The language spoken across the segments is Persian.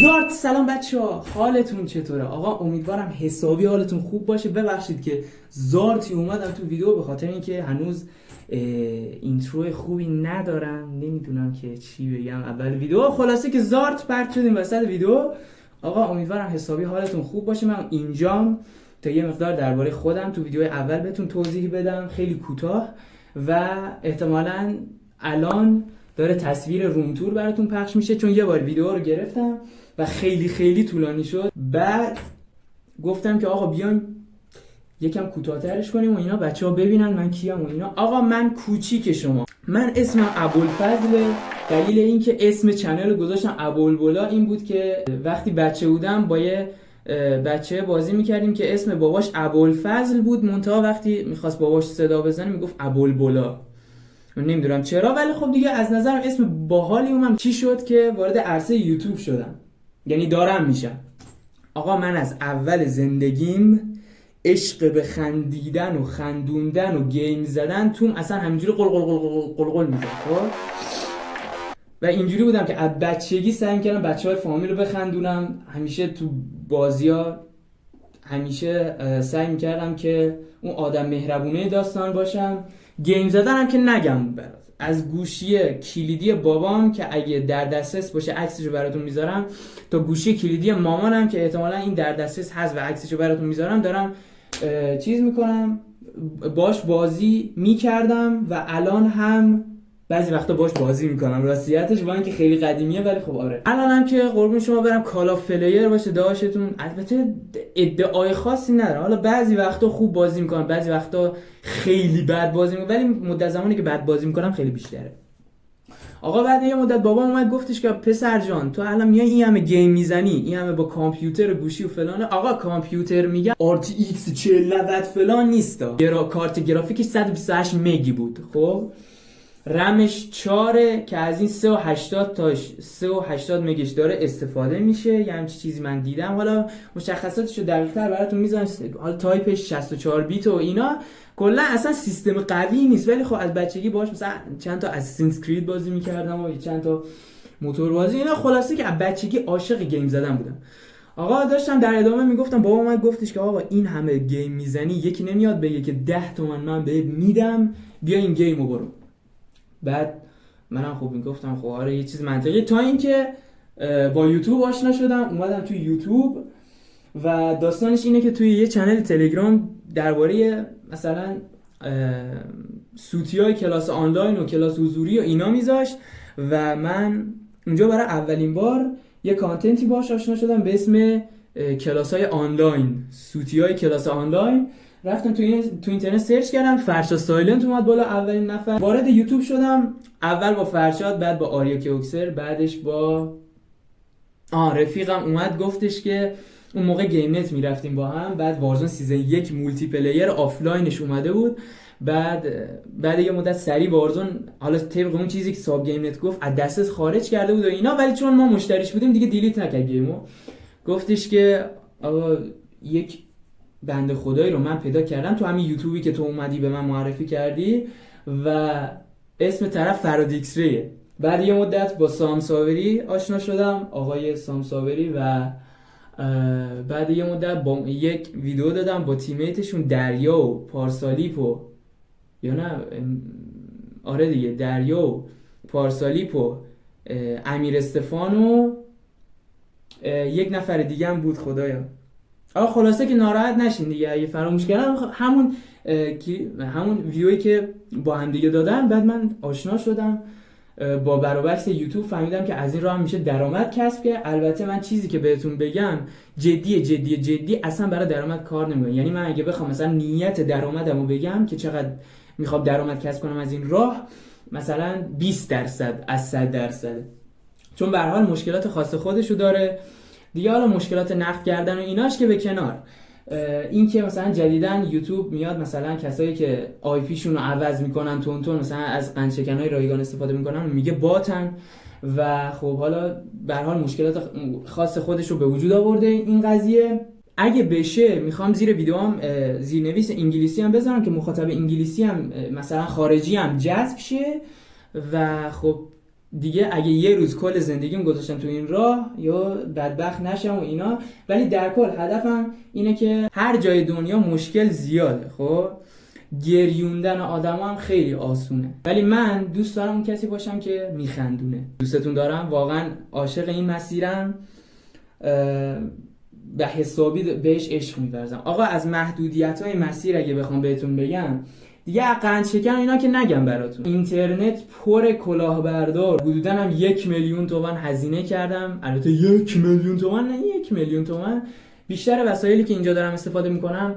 زارت سلام بچه‌ها، حالتون چطوره؟ آقا امیدوارم حسابی حالتون خوب باشه. ببخشید که زارتی اومدم تو ویدیو به خاطر اینکه هنوز اینترو خوبی ندارم، نمیدونم که چی بگم اول ویدیو. خلاصه که زارت پرت شدیم وسط ویدیو. آقا امیدوارم حسابی حالتون خوب باشه. من اینجام تا یه مقدار درباره خودم تو ویدیو اول بهتون توضیح بدم، خیلی کوتاه، و احتمالاً الان داره تصویر روم تور براتون پخش میشه، چون یه بار ویدیو رو گرفتم و خیلی طولانی شد. بعد گفتم که آقا بیایم یکم کوتاه‌ترش کنیم و اینا، بچه‌ها ببینن من کیم و اینا. آقا من کوچیک شما، من اسمم ابوالفضل. دلیل این که اسم چنل رو گذاشتم ابوالبلا این بود که وقتی بچه بودم با یه بچه بازی میکردیم که اسم باباش ابوالفضل بود، منتها وقتی میخواست باباش صدا بزنه میگفت ابوالبلا. نمیدونم چرا، ولی خب دیگه از نظرم اسم باحالی اومد. چی شد که وارد عرصه یوتیوب شدم، یعنی دارم میشم. آقا من از اول زندگیم عشق به خندیدن و خندوندن و گیم زدن توم اصلا همینجوری قلقل میزد. خب و اینجوری بودم که از بچگی سعی میکردم بچهای فامیل رو بخندونم. همیشه تو بازی‌ها همیشه سعی میکردم که اون آدم مهربونه داستان باشم. گیم زدنم که نگم برات، از گوشی کلیدی بابام که اگه در دسترس باشه عکسشو براتون میذارم، تا گوشی کلیدی مامانم که احتمالاً این در دسترس هست و عکسشو براتون میذارم، دارم چیز میکنم، باش بازی میکردم و الان هم بعضی وقتا باش بازی میکنم. راستیتش با اینکه خیلی قدیمیه ولی خب آره، الانم که قربون شما برم کال آف پلیر باشه داشتون. البته ادعای خاصی ندارم، حالا بعضی وقتا خوب بازی میکنم، بعضی وقتا خیلی بد بازی میکنم، ولی مدت زمانی که بد بازی میکنم خیلی بیشتره. آقا بعد یه مدت بابا اومد گفتش که پسر جان تو الان میای این همه گیم میزنی، این همه با کامپیوتر و گوشی و فلانه. آقا کامپیوتر میگم RTX 4090 فلان نیستا، کارت گرافیکش 128 مگی بود. خب رمش 4 که از این 380 تا 380 مگش داره استفاده میشه، یه همچین چیزی من دیدم. حالا مشخصاتشو دقیق‌تر براتون میذارم. حالا تایپش 64 بیت و اینا، کلا اصلا سیستم قوی نیست، ولی خب از بچگی باهاش مثلا چند تا اساسینز کرید بازی میکردم و چند تا موتور بازی اینا. خلاصه که از بچگی عاشق گیم زدن بودم. آقا داشتم در ادامه میگفتم، بابا اومد گفتش که آقا این همه گیم میزنی، یکی نمیاد بگه که 10 تومن من بهت میدم بیا این گیمو برو. بعد منم خب میگفتم خب آره یه چیز منطقی. تا اینکه با یوتیوب آشنا شدم، اومدم توی یوتیوب و داستانش اینه که توی یه چنل تلگرام درباره مثلا سوتیای کلاس آنلاین و کلاس حضوری و اینا میذاشت و من اونجا برای اولین بار یه کانتنتی باهاش آشنا شدم به اسم کلاس‌های آنلاین، سوتیای کلاس آنلاین. رفتم تو اینترنت سرچ کردم، فرشاد سایلنت اومد بالا اولین نفر. وارد یوتیوب شدم، اول با فرشاد، بعد با آریا کیوکسر، بعدش با رفیقم اومد گفتش که اون موقع گیم نت میرفتیم با هم. بعد وارزون سیزن 1 مولتی پلیر آفلاینش اومده بود. بعد یه مدت سری وارزون، حالا طبق اون چیزی که ساب گیم نت گفت، از دسترس خارج کرده بود و اینا، ولی چون ما مشتریش بودیم دیگه دیلیت نکرد گیمو. گفتش که آقا یک بنده خدایی رو من پیدا کردم تو همین یوتیوبی که تو اومدی به من معرفی کردی و اسم طرف فراد ایکس ریه. بعد یه مدت با سام صابری آشنا شدم، آقای سام صابری، و بعد یه مدت با یک ویدیو دادم با تیمیتشون دریا و پارسالیپ و یا نه آره دیگه دریا و پارسالیپ و امیر استفان و یک نفر دیگه هم بود خدایا. آقا خلاصه که ناراحت نشین دیگه اگه فراموش کردم، همون ویدیویی که با هم دیگه دادم. بعد من آشنا شدم با برابکس یوتیوب، فهمیدم که از این راه هم میشه درآمد کسب کرد. البته من چیزی که بهتون بگم جدی اصلا برای درآمد کار نمیکنه. یعنی من اگه بخوام مثلا نیت درآمدمو بگم که چقدر میخوام درآمد کسب کنم از این راه، مثلا 20% از 100%، چون به هر حال مشکلات خاص خودشو داره دیگه. حالا مشکلات نقد کردن و ایناش که به کنار، این که مثلا جدیدن یوتیوب میاد مثلا کسایی که آی پی شون رو عوض میکنن تون مثلا از قندشکنای رایگان استفاده میکنن میگه باتن، و خب حالا به هر حال مشکلات خاص خودش رو به وجود آورده این قضیه. اگه بشه میخوام زیر ویدیوام زیرنویس انگلیسی هم بذارم که مخاطب انگلیسی هم مثلا خارجی هم جذب شه. و خب دیگه اگه یه روز کل زندگیم گذاشتم تو این راه یا بدبخت نشم و اینا، ولی در کل هدفم اینه که هر جای دنیا مشکل زیاده، خب گریوندن آدم هم خیلی آسونه، ولی من دوست دارم اون کسی باشم که میخندونه. دوستتون دارم، واقعا عاشق این مسیرم به حسابی بهش عشق می‌ورزم. آقا از محدودیت‌های مسیر اگه بخوام بهتون بگم دیگه، قند شکن اینا که نگم براتون. اینترنت پر کلاهبردار، حدوداً هم 1,000,000 تومان هزینه کردم. البته 1,000,000 تومان نه، 1,000,000 تومان. بیشتر وسایلی که اینجا دارم استفاده میکنم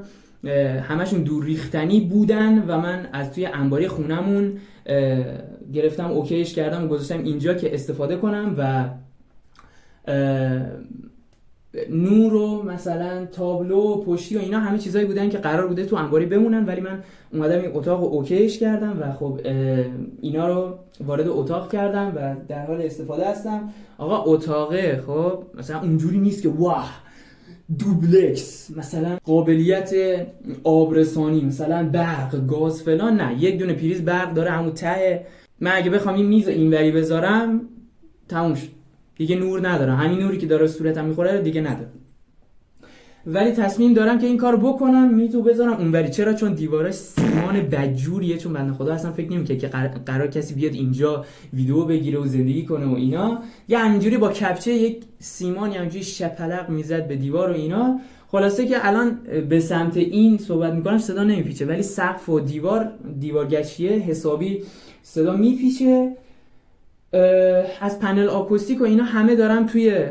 همشون دور ریختنی بودن و من از توی انباری خونمون گرفتم، اوکیش کردم و گذاشتم اینجا که استفاده کنم. و نور و مثلا تابلو و پشتی و اینا همه چیزایی بودن که قرار بوده تو انباری بمونن، ولی من اومدم این اتاق رو اوکیش کردم و خب اینا رو وارد اتاق کردم و در حال استفاده هستم. آقا اتاقه خب مثلا اونجوری نیست که واه دوبلکس مثلا قابلیت آبرسانی، مثلا برق گاز فلان، نه، یک دونه پریز برق داره همون ته. من اگه بخوام این میز اینوری بذارم تموم شد دیگه، نور ندارم، همین نوری که داره صورتم میخوره دیگه ندارم. ولی تصمیم دارم که این کارو بکنم، میتو بذارم اونوری. چرا؟ چون دیوارش سیمان بدجوریه، چون بنده خدا اصلا فکر نمی‌کنه که قرار کسی بیاد اینجا ویدیو بگیره و زندگی کنه و اینا. یه همینجوری با کپچه یک سیمانی همینجوری شپلق میزد به دیوار و اینا. خلاصه که الان به سمت این صحبت میکنم صدا نمیپیچه، ولی سقف و دیوارگچیه حسابی صدا میپیچه. از پنل آکوستیک و اینا همه دارم توی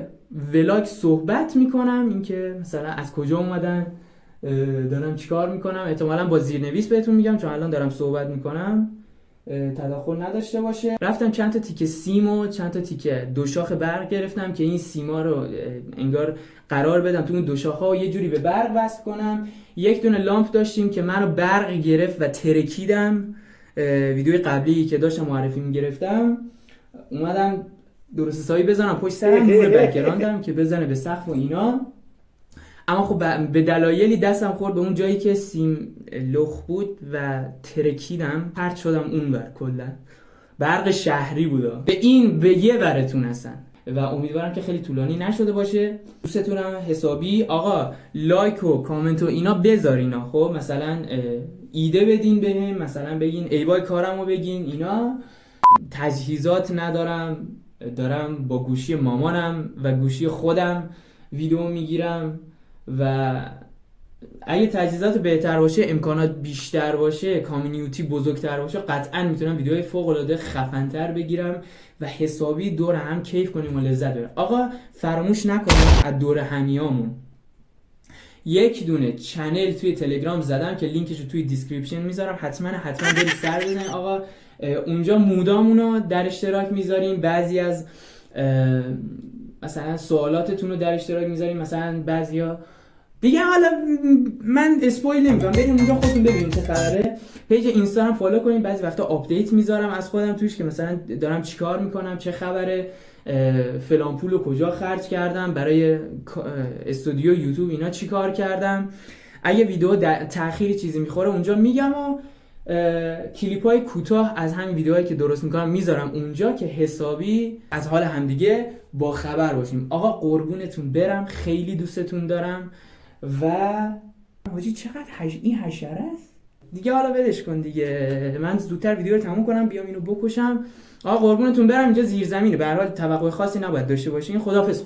ولاگ صحبت میکنم، اینکه مثلا از کجا اومدن، دارم چیکار میکنم. احتمالاً با زیرنویس بهتون میگم چون الان دارم صحبت میکنم، تداخل نداشته باشه. رفتم چند تا تیکه سیم و چند تا تیکه دو شاخ برق گرفتم که این سیما رو انگار قرار بدم تو اون دو شاخه‌ها و یه جوری به برق وصل کنم. یک دونه لامپ داشتیم که منو برق گرفت و ترکیدم. ویدیوی قبلی که داشتم معرفی میگرفتم اومدم درست حسابی بزنم پشت سرم، نور بک‌گراندم که بزنه به سقف و اینا. اما خب به دلایلی دستم خورد به اون جایی که سیم لخ بود و ترکیدم، پرت شدم اونور. کلا برق شهری بودا. به یه ورتون هستن و امیدوارم که خیلی طولانی نشده باشه. دوستتونم حسابی. آقا لایک و کامنت و اینا بذارینا، خب مثلا ایده بدین بهم، مثلا بگین ای وای کارمو بگین اینا. تجهیزات ندارم، دارم با گوشی مامانم و گوشی خودم ویدیو میگیرم و اگه تجهیزات بهتر باشه، امکانات بیشتر باشه، کامیونیتی بزرگتر باشه، قطعا میتونم ویدیوهای فوق العاده خفن‌تر بگیرم و حسابی دور هم کیف کنیم و لذت ببریم. آقا فراموش نکنیم از دور همیامون یک دونه چنل توی تلگرام زدم که لینکش رو توی دیسکریپشن میذارم، حتما برید سر بزنید. آقا اونجا مودامونو در اشتراک میذاریم، بعضی از مثلا سوالاتتون رو در اشتراک میذاریم، مثلا بعضیا دیگه. حالا من اسپویل نمیکنم، بریم اونجا خودتون ببینید چه خبره. پیج اینستا هم فالو کنید، بعضی وقتا آپدیت میذارم از خودم توش که مثلا دارم چیکار میکنم، چه خبره، فلان پولو کجا خرج کردم، برای استودیو یوتیوب اینا چیکار کردم. اگه ویدیو تأخیری چیزی میخوره اونجا میگم و کلیپ‌های کوتاه از همین ویدیوهایی که درست میکنم میذارم اونجا که حسابی از حال همدیگه با خبر باشیم. آقا قربونتون برم، خیلی دوستتون دارم و حاجی چقدر این حشره است دیگه. حالا ولش کن دیگه، من زودتر ویدیو رو تموم کنم بیام اینو بکشم. آقا قربونتون برم، اینجا زیرزمینه، به هر حال توقع خاصی نباید داشته باشین. خداحافظ.